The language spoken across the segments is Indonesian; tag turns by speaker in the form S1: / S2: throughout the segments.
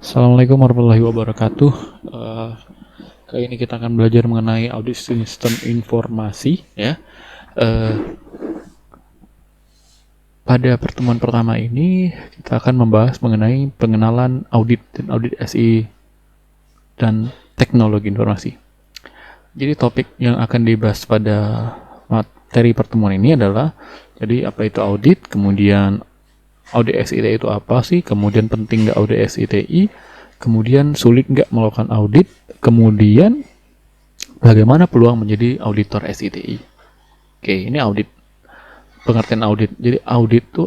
S1: Assalamualaikum warahmatullahi wabarakatuh. Kali ini kita akan belajar mengenai audit sistem informasi. Ya, pada pertemuan pertama ini kita akan membahas mengenai pengenalan audit dan audit SI dan teknologi informasi. Jadi topik yang akan dibahas pada materi pertemuan ini adalah jadi apa itu audit, kemudian audit SITI itu apa sih, kemudian penting nggak audit SITI, kemudian sulit nggak melakukan audit, kemudian bagaimana peluang menjadi auditor SITI. Oke, ini audit, pengertian audit. Jadi audit tuh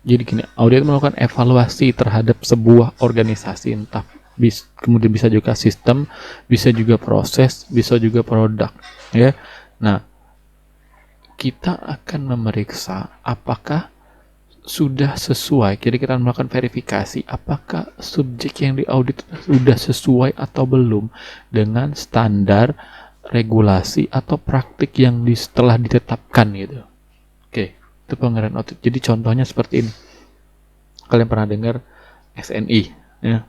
S1: jadi gini, audit melakukan evaluasi terhadap sebuah organisasi, entah kemudian bisa juga sistem, bisa juga proses, bisa juga produk, ya. Nah, kita akan memeriksa apakah sudah sesuai. Jadi kita melakukan verifikasi apakah subjek yang diaudit sudah sesuai atau belum dengan standar regulasi atau praktik yang telah ditetapkan gitu. Oke, itu pengertian audit. Jadi contohnya seperti ini. Kalian pernah dengar SNI, ya,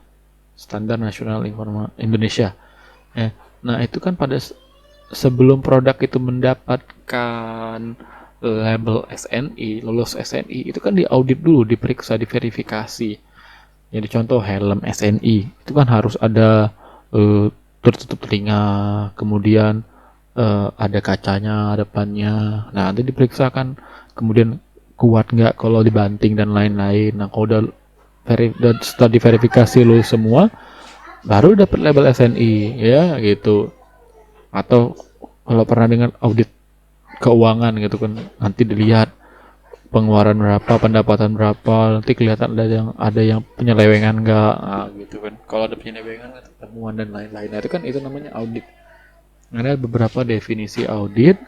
S1: Standar Nasional Indonesia. Ya. Nah, itu kan pada sebelum produk itu mendapatkan label SNI, lulus SNI, itu kan diaudit dulu, diperiksa, diverifikasi. Jadi contoh helm SNI, itu kan harus ada tertutup telinga, kemudian ada kacanya depannya. Nah, nanti diperiksa kan, kemudian kuat nggak kalau dibanting dan lain-lain. Nah, kalau udah setelah diverifikasi lulus semua, baru dapat label SNI, ya gitu. Atau kalau pernah dengar audit keuangan gitu kan, nanti dilihat pengeluaran berapa, pendapatan berapa, nanti kelihatan ada yang penyelewengan enggak, nah, gitu kan. Kalau ada penyelewengan, temuan dan lain-lain, nah, itu namanya audit. Ada beberapa definisi audit,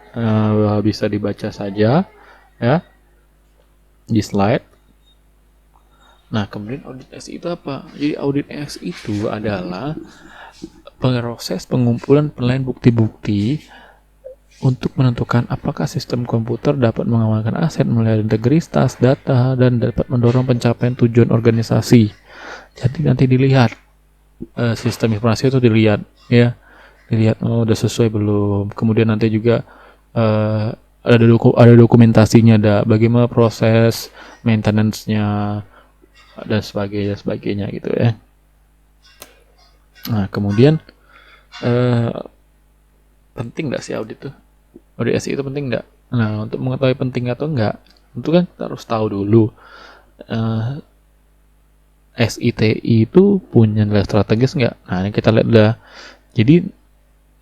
S1: bisa dibaca saja ya di slide. Nah, kemudian audit SI itu apa? Jadi audit SI itu adalah proses pengumpulan penilaian bukti-bukti untuk menentukan apakah sistem komputer dapat mengamankan aset, melihara integritas data, dan dapat mendorong pencapaian tujuan organisasi. Jadi nanti dilihat sistem informasi itu dilihat, ya, dilihat udah sesuai belum. Kemudian nanti juga ada dokumentasinya, ada bagaimana proses maintenance-nya dan sebagainya gitu ya. Nah, kemudian penting nggak sih audit tuh? Audit SI itu penting nggak? Nah, untuk mengetahui penting atau enggak, tentu kan kita harus tahu dulu SITI itu punya nilai strategis nggak? Nah, ini kita lihat dah. Jadi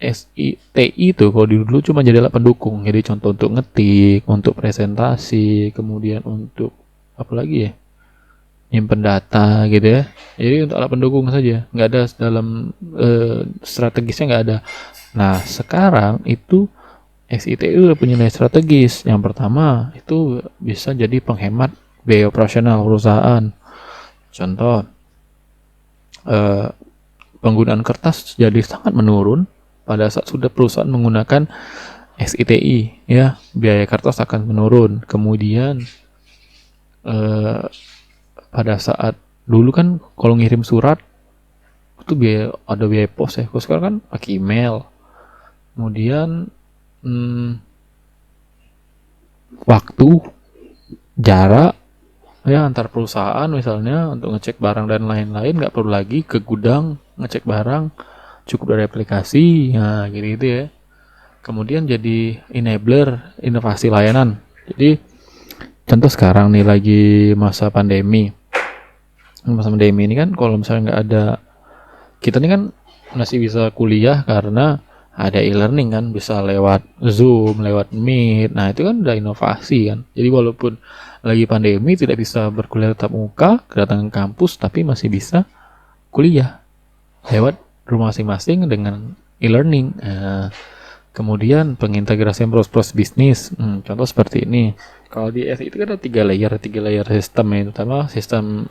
S1: SITI itu kalau dulu cuma jadi alat pendukung. Jadi contoh untuk ngetik, untuk presentasi, kemudian untuk apa lagi ya? Nyimpen data gitu ya. Jadi untuk alat pendukung saja, nggak ada dalam strategisnya nggak ada. Nah, sekarang itu SITI udah punya nilai strategis. Yang pertama itu bisa jadi penghemat biaya operasional perusahaan. Contoh, penggunaan kertas jadi sangat menurun pada saat sudah perusahaan menggunakan SITI, ya, biaya kertas akan menurun. Kemudian pada saat dulu kan kalau ngirim surat itu ada biaya pos ya. Kalau sekarang kan pakai email. Kemudian waktu, jarak ya antar perusahaan misalnya untuk ngecek barang dan lain-lain, nggak perlu lagi ke gudang ngecek barang, cukup dari aplikasi, nah gitu ya. Kemudian jadi enabler inovasi layanan. Jadi contoh sekarang nih lagi masa pandemi ini kan, kalau misalnya nggak ada, kita ini kan masih bisa kuliah karena ada e-learning kan, bisa lewat Zoom, lewat Meet. Nah, itu kan udah inovasi kan. Jadi walaupun lagi pandemi tidak bisa berkuliah tatap muka, kedatangan kampus, tapi masih bisa kuliah lewat rumah masing-masing dengan e-learning. Kemudian pengintegrasian proses bisnis, contoh seperti ini. Kalau di SI itu kan ada tiga layer sistem ya, terutama sistem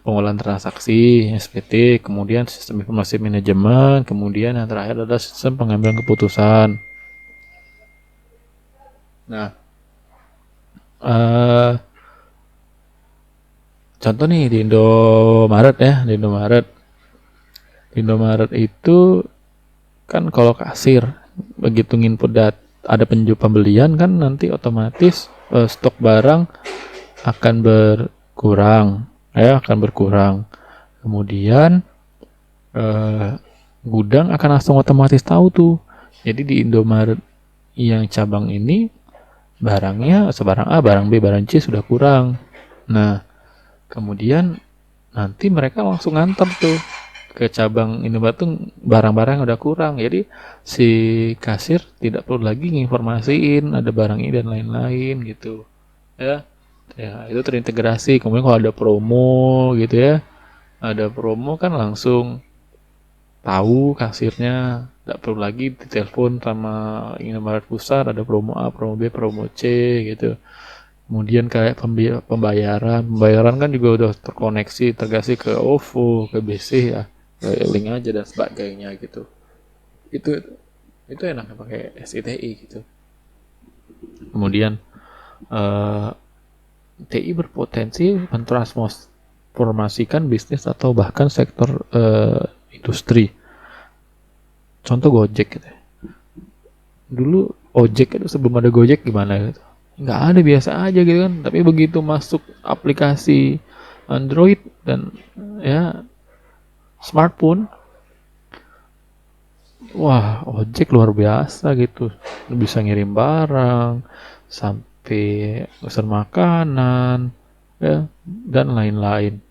S1: pengolahan transaksi SPT, kemudian sistem informasi manajemen, kemudian yang terakhir adalah sistem pengambilan keputusan. Nah, contoh nih di Indomaret ya, di Indomaret itu kan kalau kasir begitu nginput ada pembelian kan nanti otomatis stok barang akan berkurang. Kemudian eh, gudang akan langsung otomatis tahu tuh. Jadi di Indomaret yang cabang ini barangnya sebarang A, barang B, barang C sudah kurang. Nah, kemudian nanti mereka langsung nganter tuh ke cabang Indomaret tuh barang-barang yang udah kurang. Jadi si kasir tidak perlu lagi nginformasiin ada barang ini dan lain-lain gitu. Ya. Ya, itu terintegrasi. Kemudian kalau ada promo gitu ya. Ada promo kan langsung tahu kasirnya, tidak perlu lagi ditelepon sama Indomaret Pusat ada promo A, promo B, promo C gitu. Kemudian kayak pembayaran kan juga udah terkoneksi, tergasi ke OVO, ke BC ya, ke link aja dan sebagainya gitu. Itu enaknya pakai SITI gitu. Kemudian TI berpotensi mentransformasikan bisnis atau bahkan sektor industri. Contoh Gojek gitu. Dulu ojek itu sebelum ada Gojek gimana gitu. Nggak ada, biasa aja gitu kan. Tapi begitu masuk aplikasi Android dan ya smartphone, wah ojek luar biasa gitu. Bisa ngirim barang, sampai pesan makanan, ya, dan lain-lain.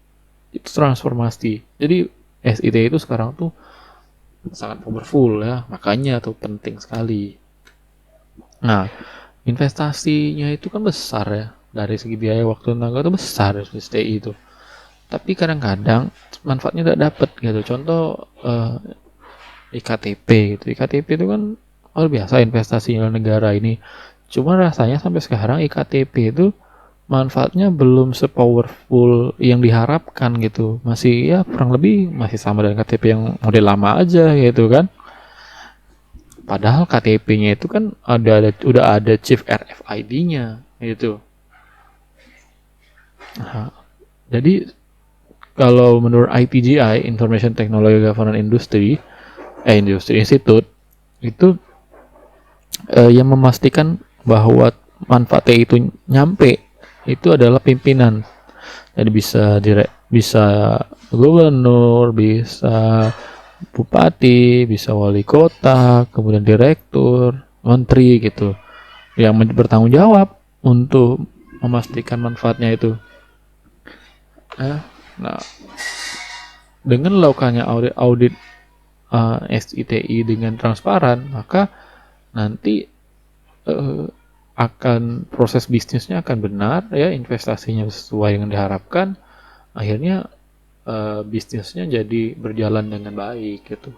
S1: Itu transformasi. Jadi SIT itu sekarang tuh sangat powerful ya, makanya tuh penting sekali. Nah, investasinya itu kan besar ya, dari segi biaya waktu tenaga itu besar ya, STI itu. Tapi kadang-kadang manfaatnya tidak dapat gitu. Contoh IKTP gitu. IKTP itu kan luar biasa investasinya negara ini. Cuma rasanya sampai sekarang IKTP itu manfaatnya belum sepowerful yang diharapkan gitu. Masih ya kurang lebih masih sama dengan KTP yang model lama aja gitu kan. Padahal KTP-nya itu kan udah ada chip RFID-nya gitu. Nah, jadi kalau menurut ITGI, Information Technology Governance Industry Institute, itu yang memastikan bahwa manfaatnya itu nyampe itu adalah pimpinan. Jadi bisa gubernur, bisa bupati, bisa wali kota, kemudian direktur, menteri gitu, yang bertanggung jawab untuk memastikan manfaatnya itu. Nah, dengan lakukannya audit SITI dengan transparan, maka nanti akan proses bisnisnya akan benar ya, investasinya sesuai yang diharapkan, akhirnya bisnisnya jadi berjalan dengan baik gitu.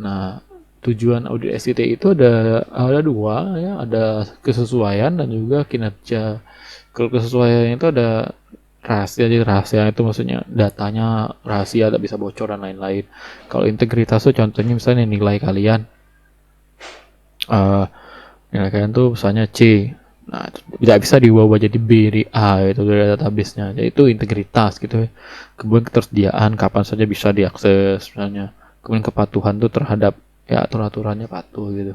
S1: Nah, tujuan audit SITI itu ada dua ya, ada kesesuaian dan juga kinerja. Kalau kesesuaian itu ada rahasia, jadi rahasia itu maksudnya datanya rahasia, tak bisa bocor dan lain-lain. Kalau integritas tuh contohnya misalnya nilai kalian tuh misalnya C, nah tidak bisa diubah jadi B di A itu dari database-nya, jadi itu integritas gitu ya. Kemudian ketersediaan, kapan saja bisa diakses misalnya. Kemudian kepatuhan tuh terhadap ya aturannya patuh gitu.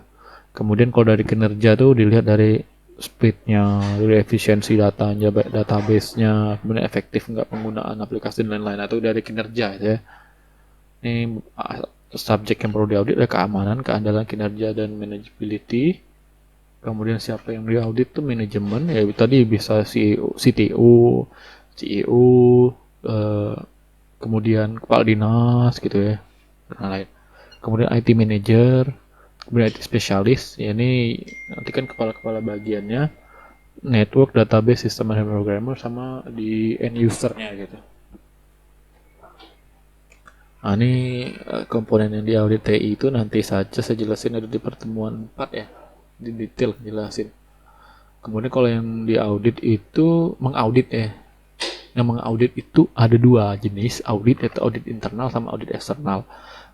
S1: Kemudian kalau dari kinerja tuh dilihat dari speednya, dari efisiensi datanya, database-nya, kemudian efektif nggak penggunaan aplikasi dan lain-lain. Itu dari kinerja ya. Ini subjek yang perlu diaudit adalah keamanan, keandalan kinerja dan manageability. Kemudian siapa yang diaudit tuh manajemen ya, tadi bisa CEO, CTO, CEO, kemudian kepala dinas gitu ya, dan lain. Kemudian IT manager, kemudian IT spesialis, ya ini nanti kan kepala-kepala bagiannya, network, database, sistem dan programmer, sama di end usernya gitu. Nah, ini komponen yang diaudit TI itu nanti saja saya jelasin ada di pertemuan 4 ya, di detail jelasin. Kemudian kalau yang diaudit itu mengaudit ya. Yang mengaudit itu ada dua jenis audit, yaitu audit internal sama audit eksternal.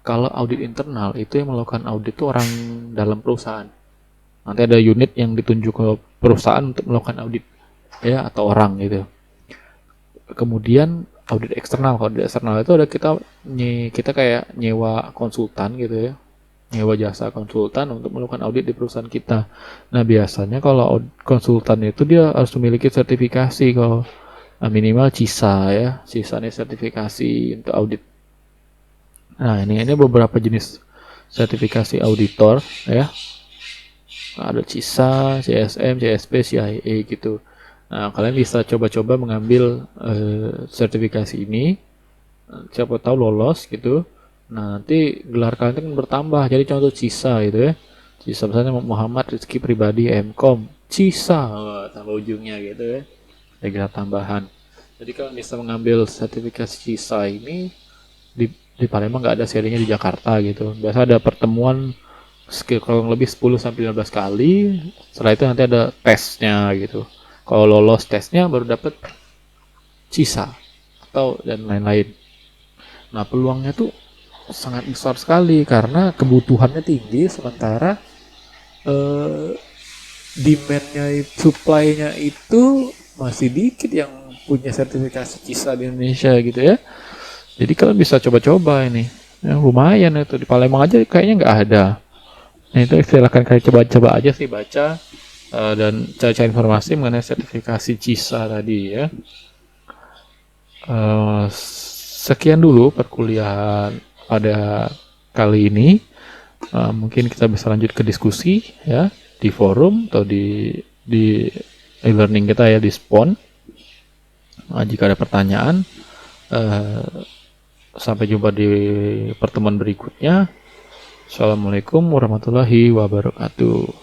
S1: Kalau audit internal itu yang melakukan audit itu orang dalam perusahaan. Nanti ada unit yang ditunjuk ke perusahaan untuk melakukan audit ya, atau orang gitu. Kemudian audit eksternal. Kalau audit eksternal itu ada kita kayak nyewa konsultan gitu ya, nyewa jasa konsultan untuk melakukan audit di perusahaan kita. Nah biasanya kalau konsultan itu dia harus memiliki sertifikasi, kalau minimal CISA ya, CISA ini sertifikasi untuk audit. Nah ini beberapa jenis sertifikasi auditor ya. Ada CISA, CSM, CSP, CIA gitu. Nah, kalian bisa coba-coba mengambil sertifikasi ini. Siapa tahu lolos gitu. Nah, nanti gelar kalian kan bertambah. Jadi contoh CISA gitu ya. CISA misalnya Muhammad Rizky Pribadi MCOM. CISA, tambah ujungnya gitu ya. Ada gelar tambahan. Jadi kalian bisa mengambil sertifikasi CISA ini di Palembang, nggak ada serinya di Jakarta gitu. Biasa ada pertemuan kurang lebih 10-15 kali. Setelah itu nanti ada tesnya gitu. Kalau lolos tesnya baru dapat CISA atau dan lain-lain. Nah peluangnya tuh sangat besar sekali karena kebutuhannya tinggi, sementara demand-nya, supply-nya itu masih dikit yang punya sertifikasi CISA di Indonesia gitu ya. Jadi kalian bisa coba-coba ini. Ya, lumayan itu di Palembang aja kayaknya nggak ada. Nah itu silahkan kalian coba-coba aja sih, baca dan cari-cari informasi mengenai sertifikasi CISA tadi ya. Sekian dulu perkuliahan pada kali ini. Mungkin kita bisa lanjut ke diskusi ya di forum atau di e-learning kita ya, di Spon. Jika ada pertanyaan, sampai jumpa di pertemuan berikutnya. Assalamualaikum warahmatullahi wabarakatuh.